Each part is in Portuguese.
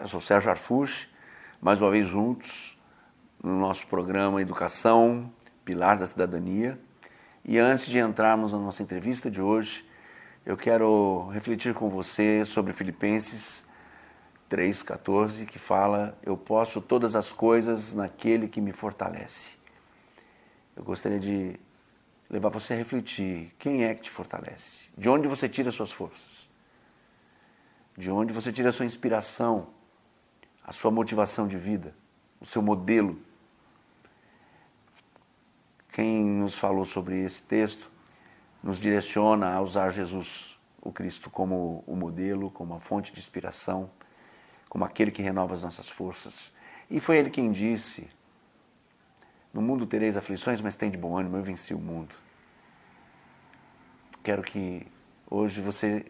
eu sou Sérgio Arfucci, mais uma vez juntos no nosso programa Educação, Pilar da Cidadania. E antes de entrarmos na nossa entrevista de hoje, eu quero refletir com você sobre Filipenses 3,14, que fala: eu posso todas as coisas naquele que me fortalece. Eu gostaria de levar você a refletir: quem é que te fortalece? De onde você tira suas forças? De onde você tira a sua inspiração, a sua motivação de vida, o seu modelo? Quem nos falou sobre esse texto nos direciona a usar Jesus, o Cristo, como o modelo, como a fonte de inspiração, como aquele que renova as nossas forças. E foi ele quem disse: no mundo tereis aflições, mas tem de bom ânimo, eu venci o mundo. Quero que hoje você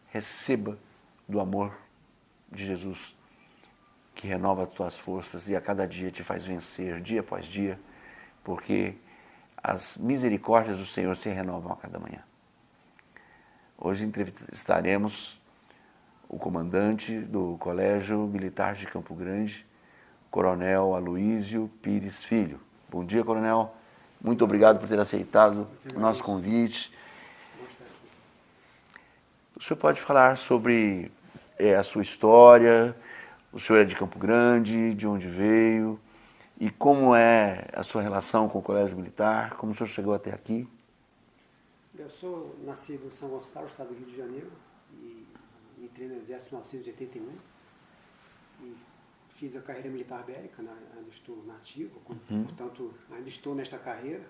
receba do amor de Jesus, que renova as tuas forças e a cada dia te faz vencer, dia após dia, porque as misericórdias do Senhor se renovam a cada manhã. Hoje entrevistaremos o comandante do Colégio Militar de Campo Grande, Coronel Aloísio Pires Filho. Bom dia, Coronel. Muito obrigado por ter aceitado o nosso convite. O senhor pode falar sobre a sua história? O senhor é de Campo Grande, de onde veio? E como é a sua relação com o Colégio Militar? Como o senhor chegou até aqui? Eu sou nascido em São Gonçalo, estado do Rio de Janeiro, e entrei no Exército em 1981. E fiz a carreira militar bélica, né? Ainda estou na ativa, portanto, ainda estou nesta carreira.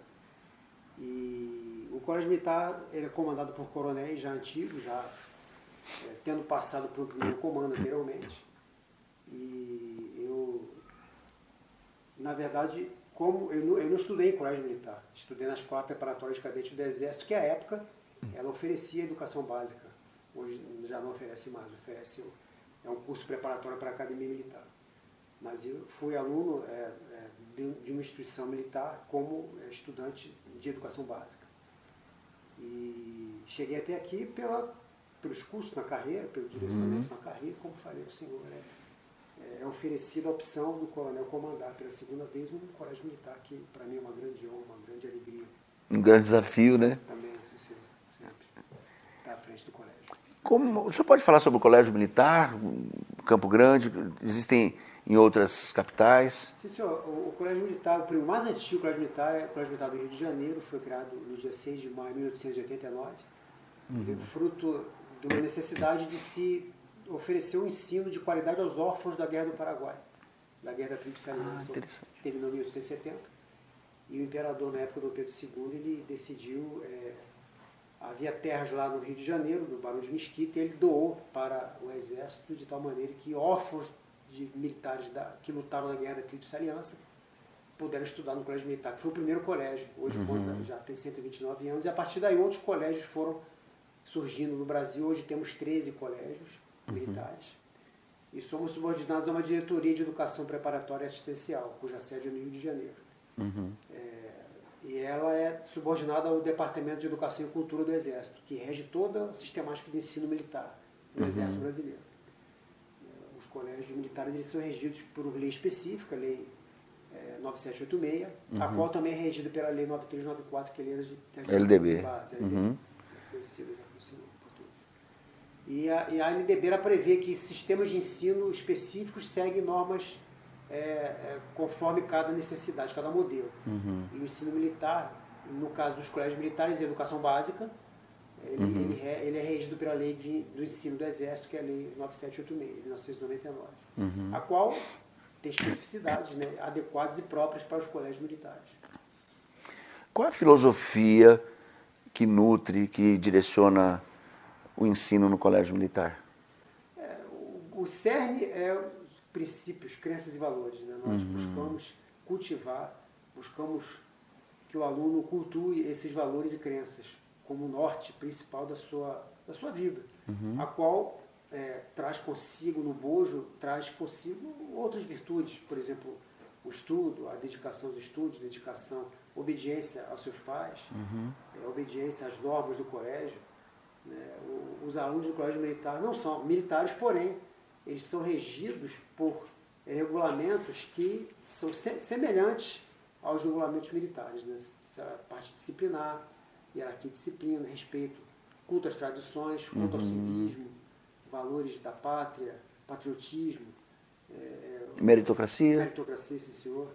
E o Colégio Militar ele é comandado por coronéis já antigos, já tendo passado por um primeiro comando anteriormente. E eu, na verdade, como eu não estudei em colégio militar, estudei na Escola Preparatória de Cadetes do Exército, que à época ela oferecia educação básica. Hoje já não oferece mais, é um curso preparatório para a Academia Militar. Mas eu fui aluno de uma instituição militar como estudante de educação básica. E cheguei até aqui pelos cursos na carreira, pelo direcionamento na carreira, como falei ao senhor, é oferecida a opção do coronel comandar pela segunda vez um colégio militar, que para mim é uma grande honra, uma grande alegria. Um grande desafio, né? Também, sempre, estar à frente do colégio. O senhor pode falar sobre o Colégio Militar, Campo Grande? Existem em outras capitais? Sim, senhor. O Colégio Militar, o mais antigo Colégio Militar é o Colégio Militar do Rio de Janeiro, foi criado no dia 6 de maio de 1889, fruto de uma necessidade de se oferecer um ensino de qualidade aos órfãos da Guerra do Paraguai, da Guerra da Tríplice Aliança, que terminou em 1870. E o imperador, na época do Pedro II, ele decidiu, havia terras lá no Rio de Janeiro, no Barão de Mesquita, e ele doou para o Exército de tal maneira que órfãos de militares que lutaram na Guerra da Tríplice Aliança puderam estudar no Colégio Militar, que foi o primeiro colégio, hoje já tem 129 anos, e a partir daí outros colégios foram surgindo no Brasil. Hoje temos 13 colégios militares, e somos subordinados a uma diretoria de educação preparatória e assistencial, cuja sede é no Rio de Janeiro. E ela é subordinada ao Departamento de Educação e Cultura do Exército, que rege toda a sistemática de ensino militar do Exército Brasileiro. Os colégios militares eles são regidos por uma lei específica, a Lei 9786, a qual também é regida pela Lei 9394, que é a Lei de LDB. Base, E a LDB ela prevê que sistemas de ensino específicos seguem normas conforme cada necessidade, cada modelo. E o ensino militar, no caso dos colégios militares, é educação básica, ele é regido pela lei do ensino do Exército, que é a Lei 9786, de 1999, a qual tem especificidades, né, adequadas e próprias para os colégios militares. Qual é a filosofia que nutre, que direciona o ensino no Colégio Militar? O cerne é princípios, crenças e valores. Né? Nós buscamos cultivar, buscamos que o aluno cultue esses valores e crenças como norte principal da sua vida, a qual traz consigo, no bojo, traz consigo outras virtudes, por exemplo, o estudo, a dedicação aos estudos, dedicação, obediência aos seus pais, obediência às normas do colégio. Né? Os alunos do colégio militar não são militares, porém, eles são regidos por regulamentos que são semelhantes aos regulamentos militares, né? Essa parte disciplinar, hierarquia e disciplina, respeito, culto às tradições, culto ao civismo, valores da pátria, patriotismo, meritocracia, sim senhor,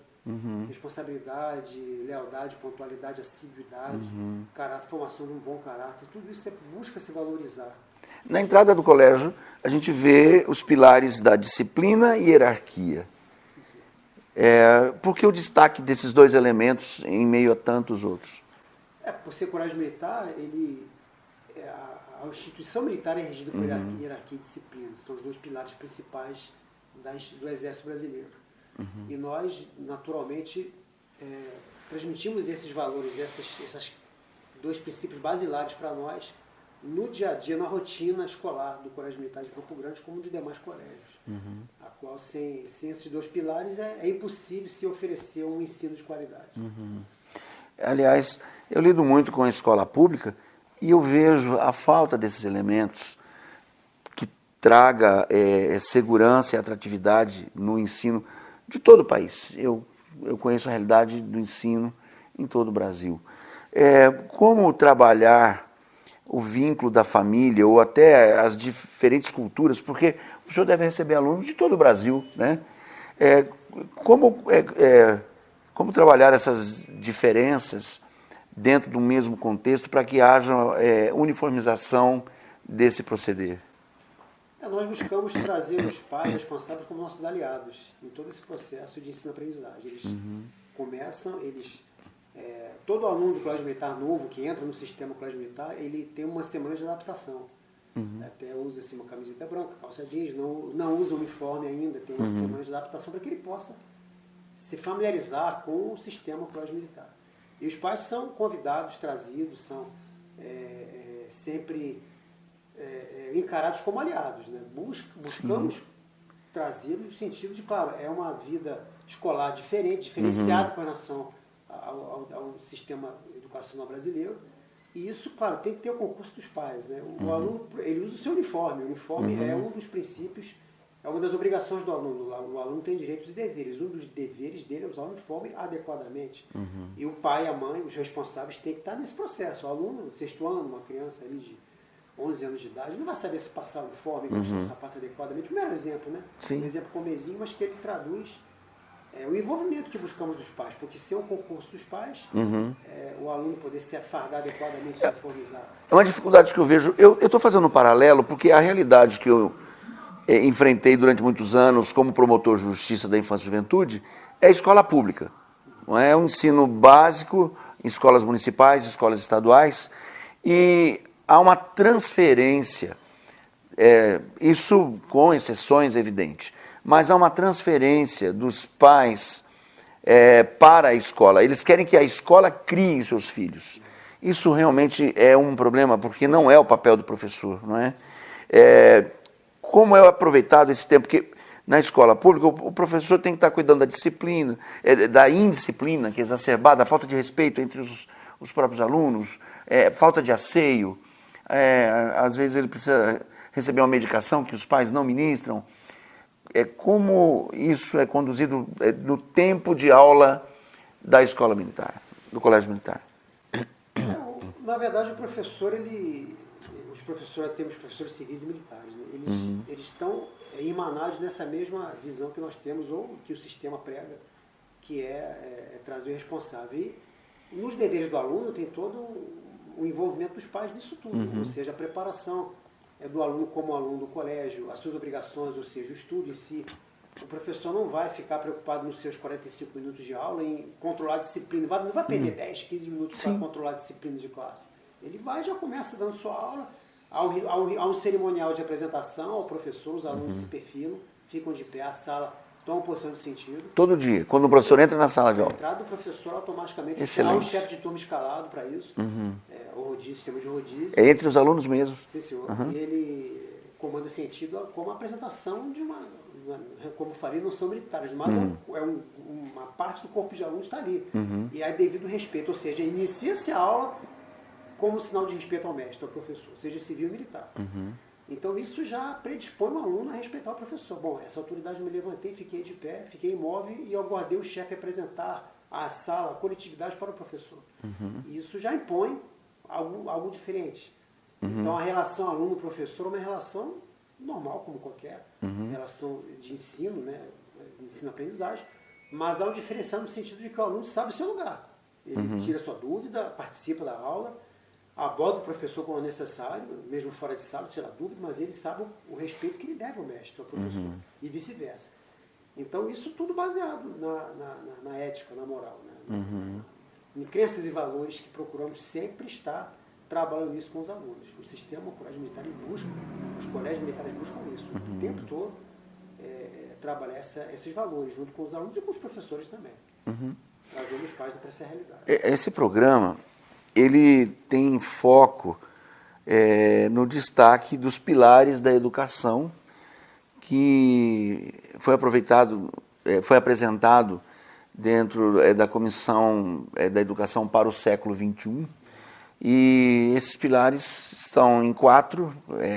responsabilidade, lealdade, pontualidade, assiduidade, caráter, formação de um bom caráter, tudo isso busca se valorizar. Na entrada do colégio, a gente vê os pilares da disciplina e hierarquia. Por que o destaque desses dois elementos em meio a tantos outros? Por ser colégio militar, a instituição militar é regida por hierarquia e disciplina. São os dois pilares principais do Exército Brasileiro. E nós, naturalmente, transmitimos esses valores, esses dois princípios basilares para nós, no dia a dia, na rotina escolar do Colégio Militar de Campo Grande, como de demais colégios. A qual, sem esses dois pilares, é impossível se oferecer um ensino de qualidade. Aliás, eu lido muito com a escola pública e eu vejo a falta desses elementos que traga segurança e atratividade no ensino de todo o país. Eu conheço a realidade do ensino em todo o Brasil. Como trabalhar o vínculo da família ou até as diferentes culturas, porque o senhor deve receber alunos de todo o Brasil, né? Como trabalhar essas diferenças dentro do mesmo contexto para que haja uniformização desse proceder? Nós buscamos trazer os pais responsáveis como nossos aliados em todo esse processo de ensino-aprendizagem. Eles começam, todo aluno do colégio militar novo que entra no sistema colégio militar, ele tem uma semana de adaptação. Até usa assim, uma camiseta branca, calça jeans, não usa uniforme ainda, tem uma semana de adaptação para que ele possa se familiarizar com o sistema colégio militar. E os pais são convidados, trazidos, são sempre encarados como aliados. Né? Buscamos trazê-los no sentido de, claro, é uma vida escolar diferenciada com relação ao sistema educacional brasileiro. E isso, claro, tem que ter o concurso dos pais. Né? O aluno, ele usa o seu uniforme. O uniforme é um dos princípios, é uma das obrigações do aluno. O aluno tem direitos e deveres. Um dos deveres dele é usar o uniforme adequadamente. E o pai e a mãe, os responsáveis, têm que estar nesse processo. O aluno, sexto ano, uma criança ali de 11 anos de idade, não vai saber se passar o uniforme, encaixar o sapato adequadamente. O melhor exemplo, né? Sim. Um exemplo comezinho, mas que ele traduz o envolvimento que buscamos dos pais. Porque se é um concurso dos pais, o aluno poder se fardar adequadamente, se uniformizar. É uma dificuldade que eu vejo. Eu estou fazendo um paralelo porque a realidade que eu enfrentei durante muitos anos como promotor de justiça da infância e juventude é a escola pública. Não é um ensino básico em escolas municipais, escolas estaduais, e há uma transferência, isso com exceções evidentes, mas há uma transferência dos pais para a escola. Eles querem que a escola crie seus filhos. Isso realmente é um problema, porque não é o papel do professor, não é? Como é aproveitado esse tempo? Porque na escola pública o professor tem que estar cuidando da disciplina, da indisciplina, que é exacerbada, da falta de respeito entre os próprios alunos, falta de asseio, às vezes ele precisa receber uma medicação que os pais não ministram. Como isso é conduzido no tempo de aula da escola militar, do colégio militar? Na verdade, o professor, temos professores civis e militares, né? Eles estão emanados nessa mesma visão que nós temos, ou que o sistema prega, que é trazer o responsável. E nos deveres do aluno tem todo o envolvimento dos pais nisso tudo, ou seja, a preparação do aluno como aluno do colégio, as suas obrigações, ou seja, o estudo em si. O professor não vai ficar preocupado nos seus 45 minutos de aula em controlar a disciplina, não vai perder 10, 15 minutos para controlar a disciplina de classe. Ele já começa dando sua aula, há um cerimonial de apresentação ao professor, os alunos se perfilam, ficam de pé, a sala toma posição de sentido. Todo dia, quando o professor entra na sala de aula. A entrada do professor, automaticamente, há um chefe de turma escalado para isso, o rodízio, sistema de rodízio. É entre os alunos mesmo. Sim, senhor. E ele comanda sentido como a apresentação de como faria, não são militares, mas uma parte do corpo de alunos está ali. E há devido respeito, ou seja, inicia-se a aula como sinal de respeito ao mestre, ao professor, seja civil ou militar. Então isso já predispõe o aluno a respeitar o professor. Bom, essa autoridade eu me levantei, fiquei de pé, fiquei imóvel e eu aguardei o chefe apresentar a sala, a coletividade para o professor. E isso já impõe algo diferente. Então a relação aluno-professor é uma relação normal, como qualquer relação de ensino, né, de ensino-aprendizagem, mas há um diferencial no sentido de que o aluno sabe o seu lugar. Ele tira sua dúvida, participa da aula, aborda o professor quando necessário, mesmo fora de sala, tira dúvida, mas ele sabe o respeito que ele deve ao mestre, ao professor, e vice-versa. Então, isso tudo baseado na ética, na moral, né? Em crenças e valores que procuramos sempre estar trabalhando nisso com os alunos. O sistema, o colégio militar, busca, os colégios militares buscam isso o tempo todo, trabalhar esses valores junto com os alunos e com os professores também, trazendo os pais para essa realidade. Esse programa, ele tem foco no destaque dos pilares da educação que foi apresentado dentro da Comissão da Educação para o Século XXI, e esses pilares estão em 4,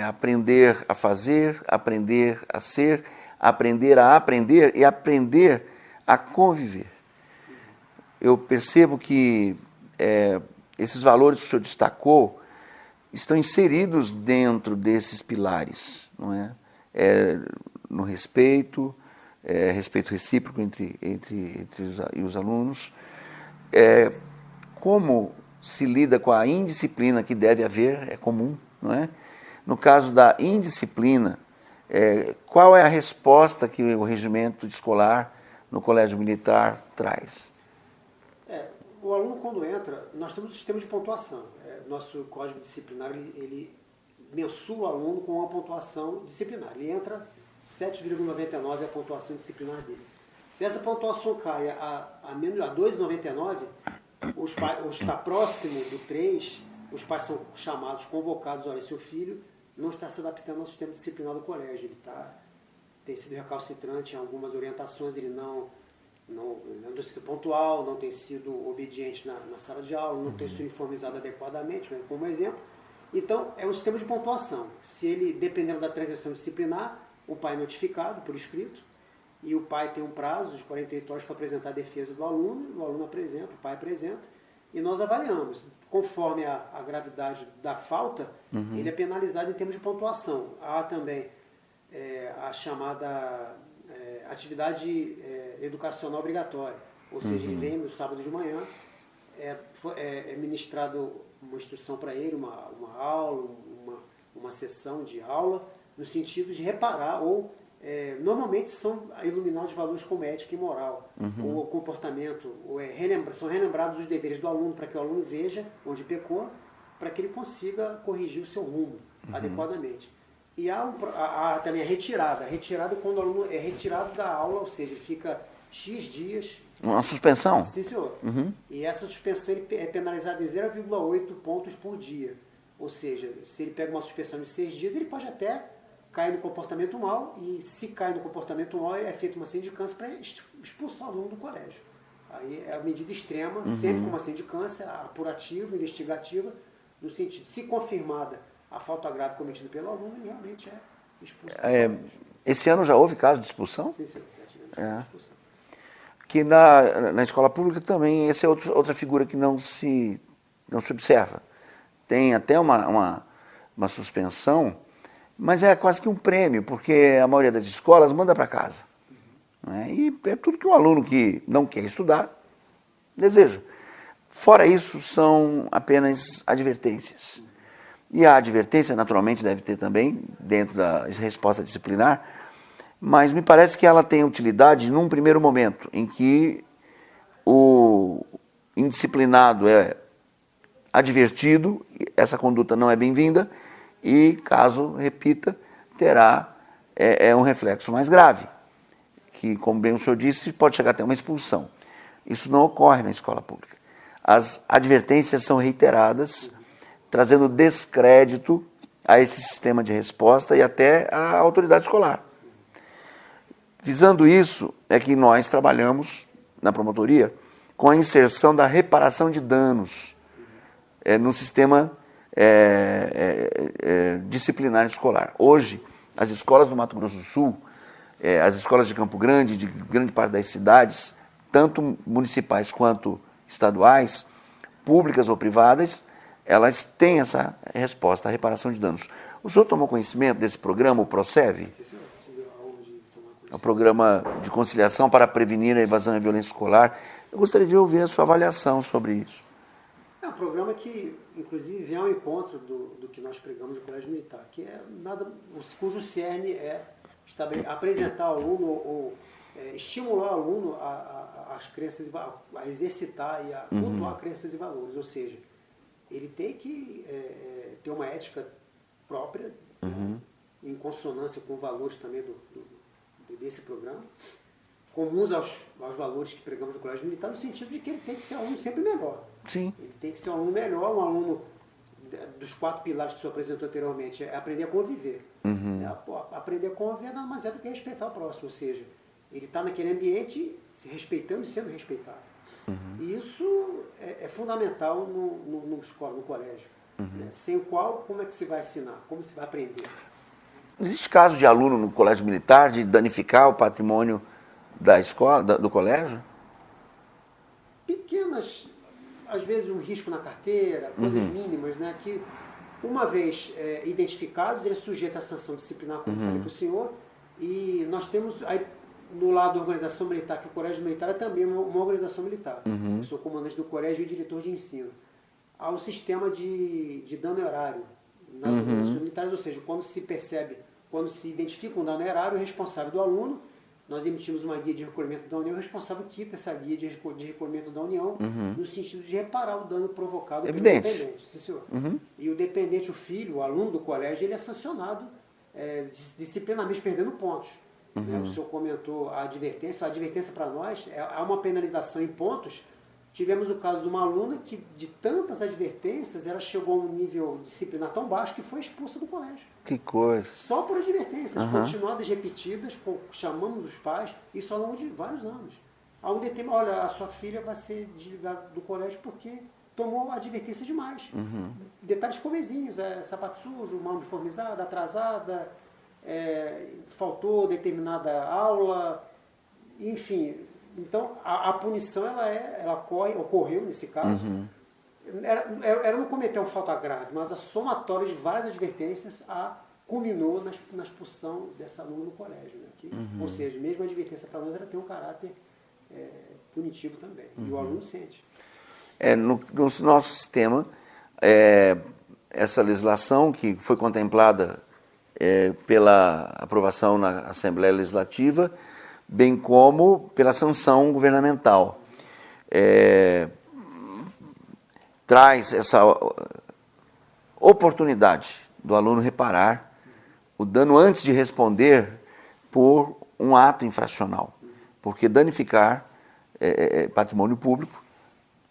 aprender a fazer, aprender a ser, aprender a aprender e aprender a conviver. Eu percebo que esses valores que o senhor destacou estão inseridos dentro desses pilares, não é? No respeito, respeito recíproco entre os alunos, como se lida com a indisciplina que deve haver, é comum, não é? No caso da indisciplina, qual é a resposta que o regimento escolar no colégio militar traz? O aluno, quando entra, nós temos um sistema de pontuação. Nosso código disciplinar, ele mensura o aluno com uma pontuação disciplinar. Ele entra 7,99 a pontuação disciplinar dele. Se essa pontuação cai a 2,99, está próximo do 3, os pais são chamados, convocados, olha, seu filho não está se adaptando ao sistema disciplinar do colégio, ele tem sido recalcitrante em algumas orientações, ele não tem sido pontual, não tem sido obediente na sala de aula, não tem se uniformizado adequadamente, né, como exemplo. Então, é um sistema de pontuação. Se ele, dependendo da transição disciplinar, o pai é notificado por escrito, e o pai tem um prazo de 48 horas para apresentar a defesa do aluno, o aluno apresenta, o pai apresenta, e nós avaliamos. Conforme a gravidade da falta, ele é penalizado em termos de pontuação. Há também a chamada atividade educacional obrigatória, ou seja, ele vem no sábado de manhã, é ministrado uma instrução para ele, uma aula, uma sessão de aula, no sentido de reparar ou normalmente são iluminados valores como ética e moral, ou comportamento, ou são relembrados os deveres do aluno para que o aluno veja onde pecou, para que ele consiga corrigir o seu rumo adequadamente. E há também a retirada quando o aluno é retirado da aula, ou seja, ele fica X dias... Uma suspensão? Sim, senhor. E essa suspensão é penalizada em 0,8 pontos por dia. Ou seja, se ele pega uma suspensão de 6 dias, ele pode até cair no comportamento mal, e se cai no comportamento mal, é feita uma sindicância para expulsar o aluno do colégio. Aí é a medida extrema, sempre com uma sindicância apurativa, investigativa, no sentido, se confirmada a falta grave cometida pelo aluno, ele realmente é expulso. Esse ano já houve caso de expulsão? Sim, senhor, já tivemos caso de expulsão. Que na escola pública também, essa é outra figura que não se observa. Tem até uma suspensão, mas é quase que um prêmio, porque a maioria das escolas manda para casa. Né? E é tudo que um aluno que não quer estudar deseja. Fora isso, são apenas advertências. E a advertência, naturalmente, deve ter também, dentro da resposta disciplinar, mas me parece que ela tem utilidade num primeiro momento, em que o indisciplinado é advertido, essa conduta não é bem-vinda, e, caso repita, terá um reflexo mais grave, que, como bem o senhor disse, pode chegar até uma expulsão. Isso não ocorre na escola pública. As advertências são reiteradas, trazendo descrédito a esse sistema de resposta e até à autoridade escolar. Visando isso, é que nós trabalhamos na promotoria com a inserção da reparação de danos no sistema disciplinar escolar. Hoje, as escolas do Mato Grosso do Sul, as escolas de Campo Grande, de grande parte das cidades, tanto municipais quanto estaduais, públicas ou privadas, elas têm essa resposta, a reparação de danos. O senhor tomou conhecimento desse programa, o PROCEV? Sim, senhor. Tive a honra de tomar conhecimento. É um programa de conciliação para prevenir a evasão e a violência escolar. Eu gostaria de ouvir a sua avaliação sobre isso. É um programa que, inclusive, vem ao encontro do que nós pregamos no Colégio Militar, que é nada, cujo cerne é apresentar ao aluno ou estimular o aluno as crenças, a exercitar e a cultuar crenças e valores. Ou seja, ele tem que ter uma ética própria, em consonância com valores também desse programa, comuns aos valores que pregamos no Colégio Militar, no sentido de que ele tem que ser um aluno sempre melhor. Sim. Ele tem que ser um aluno melhor, um aluno dos 4 pilares que o senhor apresentou anteriormente, é aprender a conviver. Aprender a conviver nada mais é do que respeitar o próximo, ou seja, ele está naquele ambiente se respeitando e sendo respeitado. E isso é fundamental no colégio, né? Sem o qual, como é que se vai ensinar? Como se vai aprender? Existe caso de aluno no Colégio Militar de danificar o patrimônio da escola, do colégio? Pequenas, às vezes um risco na carteira, coisas mínimas, né, que uma vez identificados, ele é sujeito à sanção disciplinar, como falei para o senhor, e nós temos, aí, no lado da organização militar, que o Colégio Militar é também uma organização militar. Eu sou comandante do colégio e diretor de ensino. Há um sistema de dano erário nas organizações militares, ou seja, quando se percebe, quando se identifica um dano erário, o responsável do aluno, nós emitimos uma guia de recolhimento da União, o responsável quita essa guia de recolhimento da União, no sentido de reparar o dano provocado pelo dependente. Sim, senhor. E o dependente, o filho, o aluno do colégio, ele é sancionado disciplinarmente, perdendo pontos. Né? O senhor comentou a advertência para nós, há uma penalização em pontos. Tivemos o caso de uma aluna que, de tantas advertências, ela chegou a um nível disciplinar tão baixo que foi expulsa do colégio. Que coisa. Só por advertências, continuadas, repetidas, chamamos os pais, isso ao longo de vários anos. Há um determinado, olha, a sua filha vai ser desligada do colégio porque tomou advertência demais. Detalhes comezinhos, sapato sujo, mão uniformizada, atrasada, faltou determinada aula, enfim. Então, a punição ela ocorreu nesse caso. Ela não cometeu uma falta grave, mas a somatória de várias advertências culminou na expulsão dessa aluna do colégio. Né? Ou seja, mesmo a advertência para nós ela tem um caráter punitivo também. E o aluno sente. No nosso sistema, essa legislação que foi contemplada pela aprovação na Assembleia Legislativa, bem como pela sanção governamental. Traz essa oportunidade do aluno reparar o dano antes de responder por um ato infracional. Porque danificar patrimônio público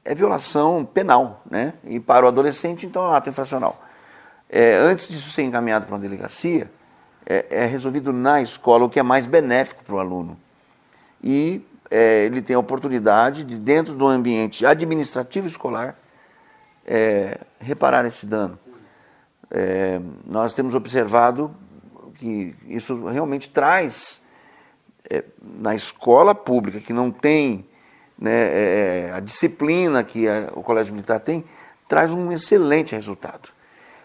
é violação penal, né? E para o adolescente, então, é um ato infracional. Antes disso ser encaminhado para uma delegacia, é resolvido na escola o que é mais benéfico para o aluno. E ele tem a oportunidade de, dentro do ambiente administrativo escolar, reparar esse dano. Nós temos observado que isso realmente traz, na escola pública, que não tem, né, a disciplina que o Colégio Militar tem, traz um excelente resultado.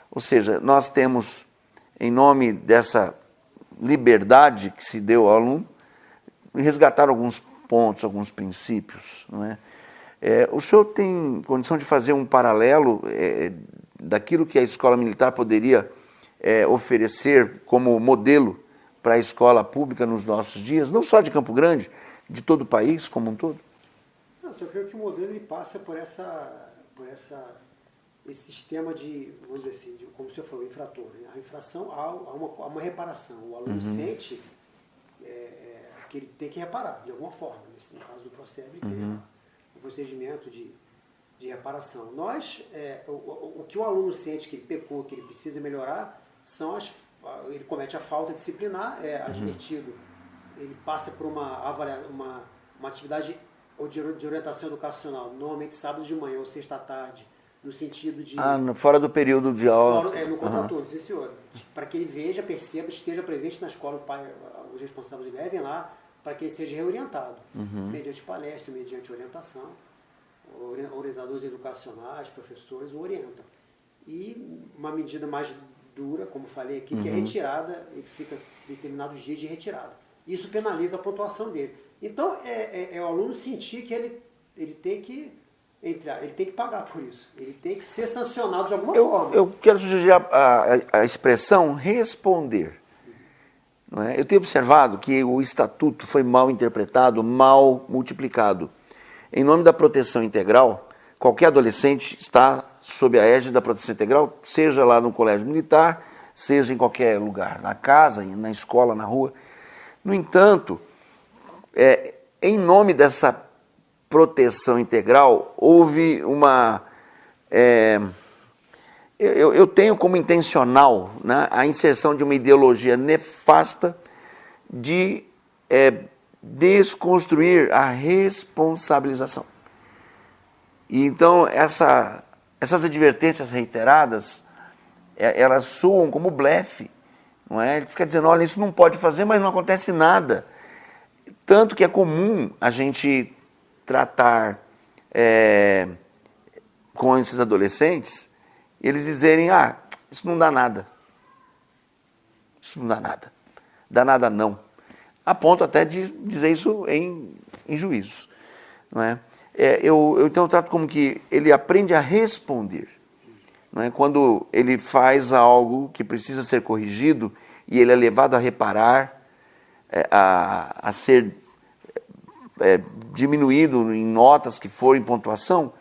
Ou seja, nós temos, em nome dessa liberdade que se deu ao aluno, resgatar alguns pontos, alguns princípios. Não é? O senhor tem condição de fazer um paralelo daquilo que a escola militar poderia oferecer como modelo para a escola pública nos nossos dias, não só de Campo Grande, de todo o país como um todo? Não, eu creio que o modelo ele passa por esse sistema de, vamos dizer assim, como o senhor falou, infrator. Né? A infração, há uma reparação. O aluno sente que ele tem que reparar, de alguma forma. No caso do processo, ele tem um procedimento de reparação. Nós, o que o aluno sente que ele pecou, que ele precisa melhorar, ele comete a falta disciplinar, é advertido. Ele passa por uma atividade de orientação educacional, normalmente sábado de manhã ou sexta à tarde, no sentido de... Fora do período de aula. No contraturno, sim senhor. Para que ele veja, perceba, esteja presente na escola, o pai, os responsáveis levem lá, para que ele seja reorientado, mediante palestra, mediante orientação. Orientadores educacionais, professores o orientam. E uma medida mais dura, como falei aqui, que é retirada, ele fica determinados dias de retirada. Isso penaliza a pontuação dele. Então, é o aluno sentir que ele tem que entrar, ele tem que pagar por isso. Ele tem que ser sancionado de alguma forma. Eu quero sugerir a expressão responder. Não é? Eu tenho observado que o estatuto foi mal interpretado, mal multiplicado. Em nome da proteção integral, qualquer adolescente está sob a égide da proteção integral, seja lá no colégio militar, seja em qualquer lugar, na casa, na escola, na rua. No entanto, em nome dessa proteção integral, houve uma... eu tenho como intencional, né, a inserção de uma ideologia nefasta de desconstruir a responsabilização. E então, essas advertências reiteradas, elas soam como blefe, não é? Ele fica dizendo, olha, isso não pode fazer, mas não acontece nada. Tanto que é comum a gente tratar com esses adolescentes, eles dizerem, isso não dá nada. Isso não dá nada. Dá nada não. A ponto até de dizer isso em juízos. Não é? Então eu trato como que ele aprende a responder. Não é? Quando ele faz algo que precisa ser corrigido e ele é levado a reparar, a ser diminuído em notas que forem pontuação,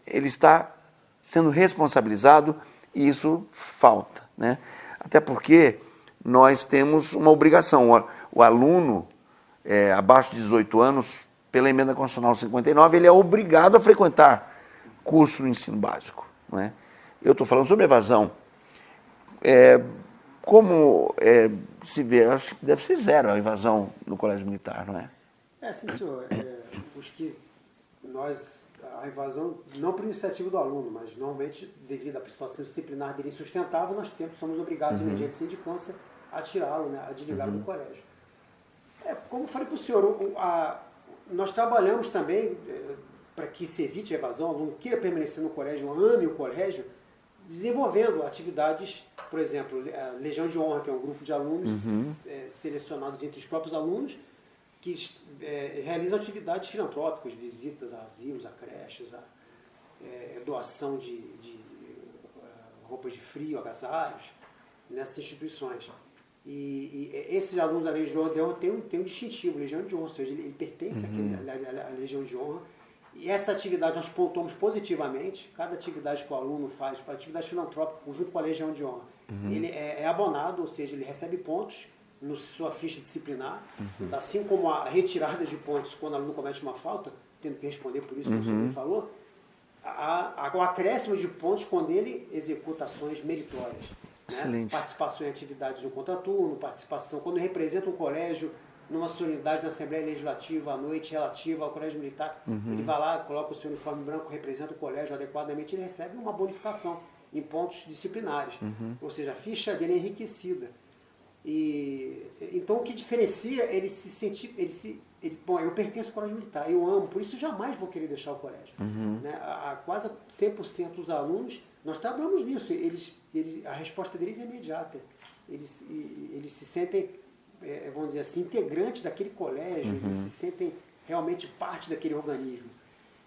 ele está sendo responsabilizado e isso falta. Né? Até porque nós temos uma obrigação. O aluno abaixo de 18 anos, pela Emenda Constitucional 59, ele é obrigado a frequentar curso no ensino básico. Não é? Eu estou falando sobre evasão. Como se vê, acho que deve ser zero a evasão no colégio militar, não é? Sim, senhor. A evasão, não por iniciativa do aluno, mas normalmente, devido à situação disciplinar dele insustentável, nós somos obrigados, mediante sindicância, a tirá-lo, né, a desligá-lo do colégio. Como eu falei para o senhor, nós trabalhamos também para que se evite a evasão, o aluno queira permanecer no colégio, ame o colégio, desenvolvendo atividades, por exemplo, a Legião de Honra, que é um grupo de alunos selecionados entre os próprios alunos, que realizam atividades filantrópicas, visitas a asilos, a creches, doação de roupas de frio, agasalhos, nessas instituições. E esses alunos da Legião de Honra têm um distintivo, Legião de Honra, ou seja, ele pertence à Legião de Honra. E essa atividade nós pontuamos positivamente, cada atividade que o aluno faz, para atividade filantrópica, junto com a Legião de Honra, ele é abonado, ou seja, ele recebe pontos na sua ficha disciplinar, assim como a retirada de pontos quando o aluno comete uma falta, tendo que responder por isso, como o senhor falou, o acréscimo de pontos quando ele executa ações meritórias. Né? Participação em atividades no contraturno, participação quando representa um colégio numa solenidade na Assembleia Legislativa à noite relativa ao colégio militar, ele vai lá, coloca o seu uniforme branco, representa o colégio adequadamente, ele recebe uma bonificação em pontos disciplinares. Ou seja, a ficha dele é enriquecida. Então o que diferencia ele se sentir, bom, eu pertenço ao colégio militar, eu amo, por isso jamais vou querer deixar o colégio. Né? A quase 100% dos alunos, nós trabalhamos nisso, a resposta deles é imediata. Eles se sentem, vamos dizer assim, integrantes daquele colégio, eles se sentem realmente parte daquele organismo.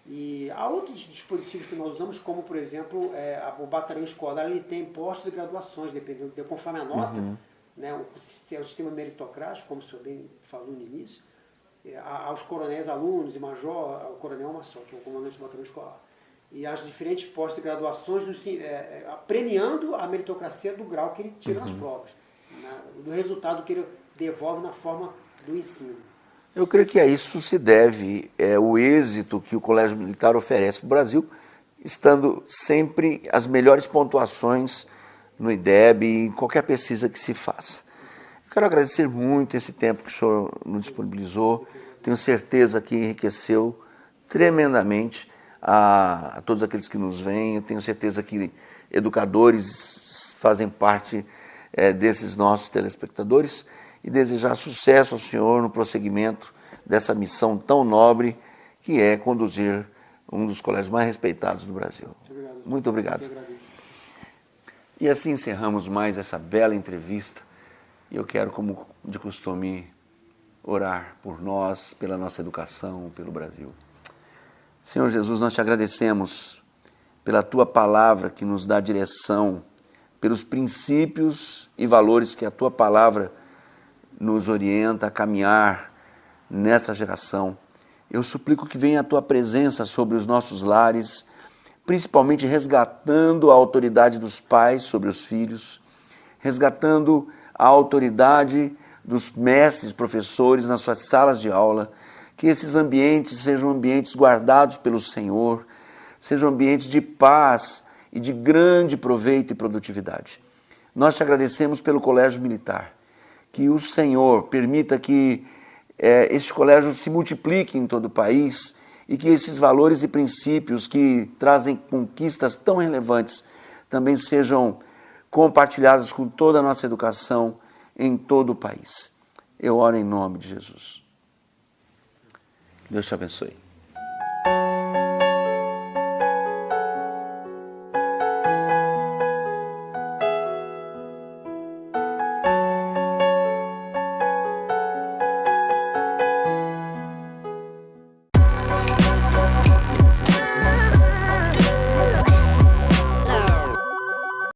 E há outros dispositivos que nós usamos, como por exemplo, o batalhão escolar, ele tem postos e graduações, dependendo, conforme a nota. Né, o sistema meritocrático, como o senhor bem falou no início, aos coronéis alunos e major, o coronel é uma só, que é o comandante do batalhão escolar. E as diferentes postos e graduações, premiando a meritocracia do grau que ele tira nas provas, né, do resultado que ele devolve na forma do ensino. Eu creio que a isso se deve o êxito que o Colégio Militar oferece para o Brasil, estando sempre as melhores pontuações no IDEB e em qualquer pesquisa que se faça. Quero agradecer muito esse tempo que o senhor nos disponibilizou. Tenho certeza que enriqueceu tremendamente a todos aqueles que nos veem. Eu tenho certeza que educadores fazem parte desses nossos telespectadores e desejar sucesso ao senhor no prosseguimento dessa missão tão nobre que é conduzir um dos colégios mais respeitados do Brasil. Muito obrigado. E assim encerramos mais essa bela entrevista. E eu quero, como de costume, orar por nós, pela nossa educação, pelo Brasil. Senhor Jesus, nós te agradecemos pela tua palavra que nos dá direção, pelos princípios e valores que a tua palavra nos orienta a caminhar nessa geração. Eu suplico que venha a tua presença sobre os nossos lares, principalmente resgatando a autoridade dos pais sobre os filhos, resgatando a autoridade dos mestres, professores nas suas salas de aula, que esses ambientes sejam ambientes guardados pelo Senhor, sejam ambientes de paz e de grande proveito e produtividade. Nós te agradecemos pelo Colégio Militar, que o Senhor permita que este colégio se multiplique em todo o país e que esses valores e princípios que trazem conquistas tão relevantes também sejam compartilhados com toda a nossa educação em todo o país. Eu oro em nome de Jesus. Deus te abençoe.